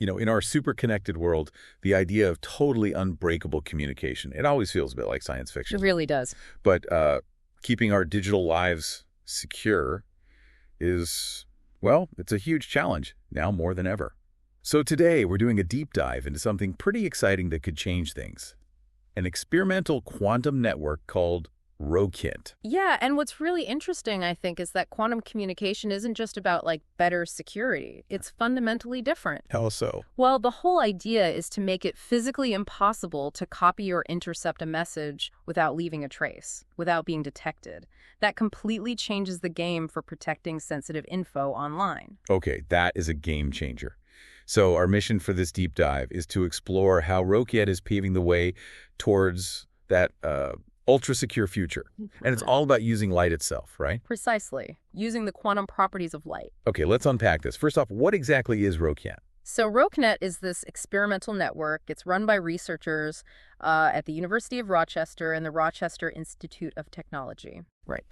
In our super connected world, the idea of totally unbreakable communication, it always feels a bit like science fiction. It really does. But keeping our digital lives secure is, well, it's a huge challenge, now more than ever. So today, we're doing a deep dive into something pretty exciting that could change things. An experimental quantum network called RoQNET. Yeah, and what's really interesting, I think, is that quantum communication isn't just about, better security. It's fundamentally different. How so? Well, the whole idea is to make it physically impossible to copy or intercept a message without leaving a trace, without being detected. That completely changes the game for protecting sensitive info online. Okay, that is a game changer. So our mission for this deep dive is to explore how RoQNET is paving the way towards that ultra-secure future. And it's all about using light itself, right? Precisely, using the quantum properties of light. Okay, let's unpack this. First off, what exactly is RoQNET? So RoQNET is this experimental network. It's run by researchers at the University of Rochester and the Rochester Institute of Technology. Right.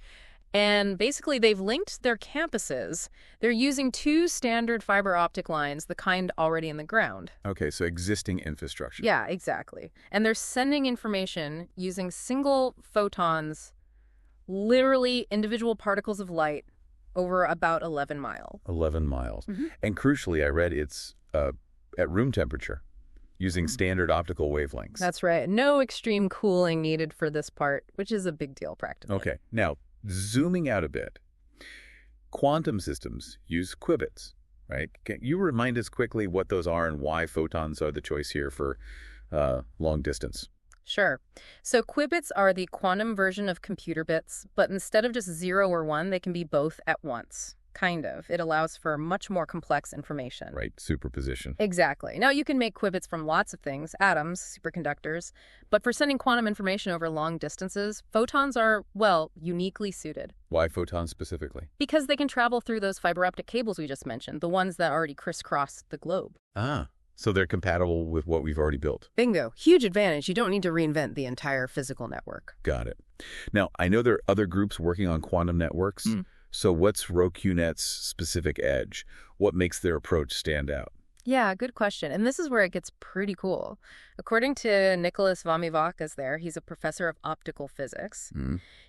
And basically, they've linked their campuses. They're using two standard fiber optic lines, the kind already in the ground. Okay, so existing infrastructure. Yeah, exactly. And they're sending information using single photons, literally individual particles of light, over about 11 miles. 11 miles. And crucially, I read it's at room temperature, using standard optical wavelengths. That's right. No extreme cooling needed for this part, which is a big deal practically. Okay, now, zooming out a bit, quantum systems use qubits, right? Can you remind us quickly what those are and why photons are the choice here for long distance? Sure. So qubits are the quantum version of computer bits, but instead of just 0 or 1, they can be both at once. Kind of. It allows for much more complex information. Right, superposition. Exactly. Now, you can make qubits from lots of things, atoms, superconductors, but for sending quantum information over long distances, photons are, well, uniquely suited. Why photons specifically? Because they can travel through those fiber optic cables we just mentioned, the ones that already crisscross the globe. Ah, so they're compatible with what we've already built. Bingo. Huge advantage. You don't need to reinvent the entire physical network. Got it. Now, I know there are other groups working on quantum networks. So what's RoQNET's specific edge? What makes their approach stand out? Yeah, good question. And this is where it gets pretty cool. According to Nicholas Vamivakis there, he's a professor of optical physics.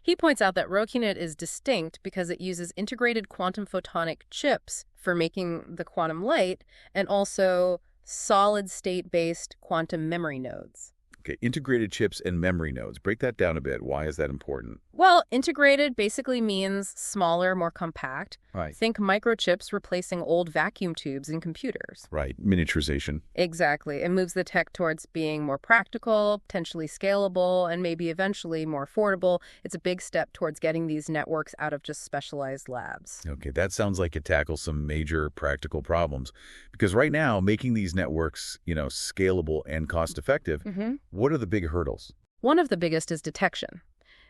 He points out that RoQNET is distinct because it uses integrated quantum photonic chips for making the quantum light and also solid-state-based quantum memory nodes. Okay, integrated chips and memory nodes. Break that down a bit. Why is that important? Well, integrated basically means smaller, more compact. Right. Think microchips replacing old vacuum tubes in computers. Right, miniaturization. Exactly. It moves the tech towards being more practical, potentially scalable, and maybe eventually more affordable. It's a big step towards getting these networks out of just specialized labs. Okay, that sounds like it tackles some major practical problems. Because right now, making these networks, scalable and cost-effective, what are the big hurdles? One of the biggest is detection.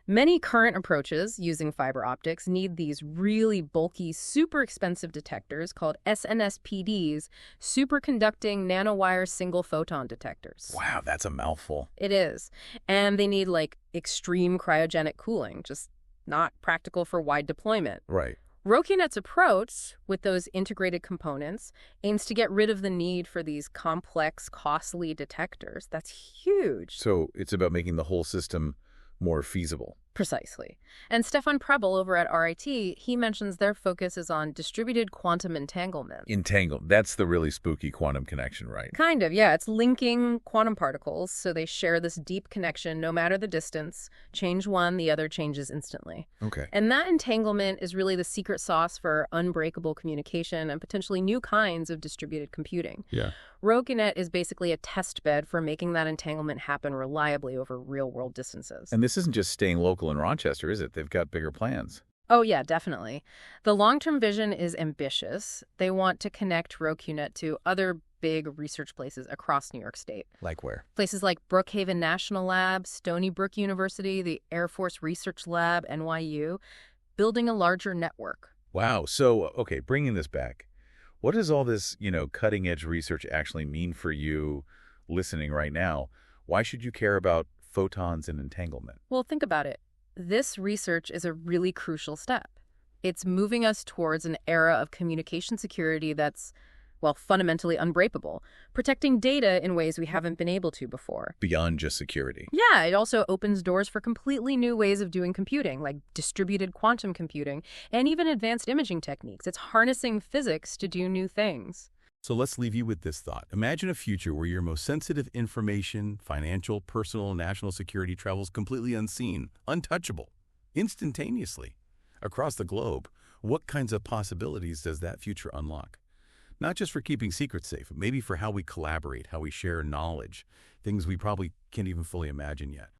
Many current approaches using fiber optics need these really bulky, super expensive detectors called SNSPDs, superconducting nanowire single photon detectors. Wow, that's a mouthful. It is. And they need extreme cryogenic cooling, just not practical for wide deployment. Right. RoQNET's approach with those integrated components aims to get rid of the need for these complex, costly detectors. That's huge. So it's about making the whole system more feasible. Precisely. And Stefan Prebble over at RIT, he mentions their focus is on distributed quantum entanglement. That's the really spooky quantum connection, right? Kind of, yeah. It's linking quantum particles so they share this deep connection no matter the distance. Change one, the other changes instantly. Okay. And that entanglement is really the secret sauce for unbreakable communication and potentially new kinds of distributed computing. Yeah. RoQNET is basically a test bed for making that entanglement happen reliably over real-world distances. And this isn't just staying local in Rochester, is it? They've got bigger plans. Oh, yeah, definitely. The long-term vision is ambitious. They want to connect RoQNET to other big research places across New York State. Like where? Places like Brookhaven National Lab, Stony Brook University, the Air Force Research Lab, NYU, building a larger network. Wow. So, okay, bringing this back, what does all this, cutting-edge research actually mean for you listening right now? Why should you care about photons and entanglement? Well, think about it. This research is a really crucial step. It's moving us towards an era of communication security that's, well, fundamentally unbreakable, protecting data in ways we haven't been able to before. Beyond just security. Yeah, it also opens doors for completely new ways of doing computing, like distributed quantum computing, and even advanced imaging techniques. It's harnessing physics to do new things. So let's leave you with this thought. Imagine a future where your most sensitive information, financial, personal, national security travels completely unseen, untouchable, instantaneously, across the globe. What kinds of possibilities does that future unlock? Not just for keeping secrets safe, but maybe for how we collaborate, how we share knowledge, things we probably can't even fully imagine yet.